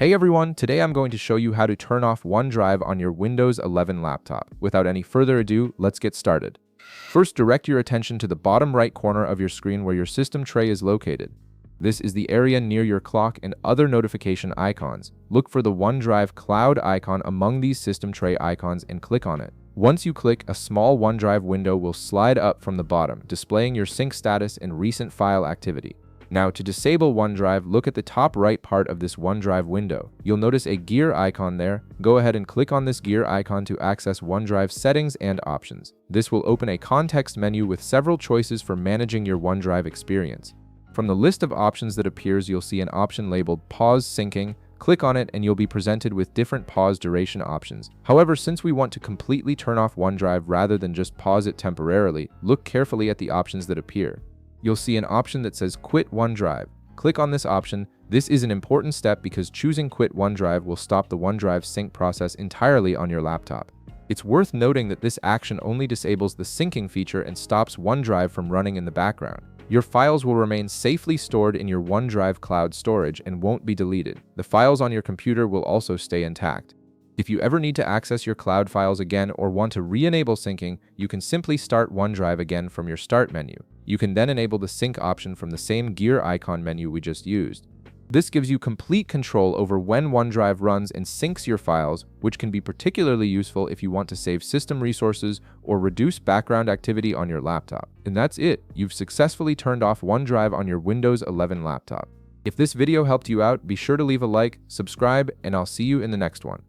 Hey everyone, today I'm going to show you how to turn off OneDrive on your Windows 11 laptop. Without any further ado, let's get started. First, direct your attention to the bottom right corner of your screen where your system tray is located. This is the area near your clock and other notification icons. Look for the OneDrive cloud icon among these system tray icons and click on it. Once you click, a small OneDrive window will slide up from the bottom, displaying your sync status and recent file activity. Now, to disable OneDrive, look at the top right part of this OneDrive window. You'll notice a gear icon there. Go ahead and click on this gear icon to access OneDrive settings and options. This will open a context menu with several choices for managing your OneDrive experience. From the list of options that appears, you'll see an option labeled Pause Syncing. Click on it and you'll be presented with different pause duration options. However, since we want to completely turn off OneDrive rather than just pause it temporarily, look carefully at the options that appear. You'll see an option that says Quit OneDrive. Click on this option. This is an important step because choosing Quit OneDrive will stop the OneDrive sync process entirely on your laptop. It's worth noting that this action only disables the syncing feature and stops OneDrive from running in the background. Your files will remain safely stored in your OneDrive cloud storage and won't be deleted. The files on your computer will also stay intact. If you ever need to access your cloud files again or want to re-enable syncing, you can simply start OneDrive again from your Start menu. You can then enable the sync option from the same gear icon menu we just used. This gives you complete control over when OneDrive runs and syncs your files, which can be particularly useful if you want to save system resources or reduce background activity on your laptop. And that's it. You've successfully turned off OneDrive on your Windows 11 laptop. If this video helped you out, be sure to leave a like, subscribe, and I'll see you in the next one.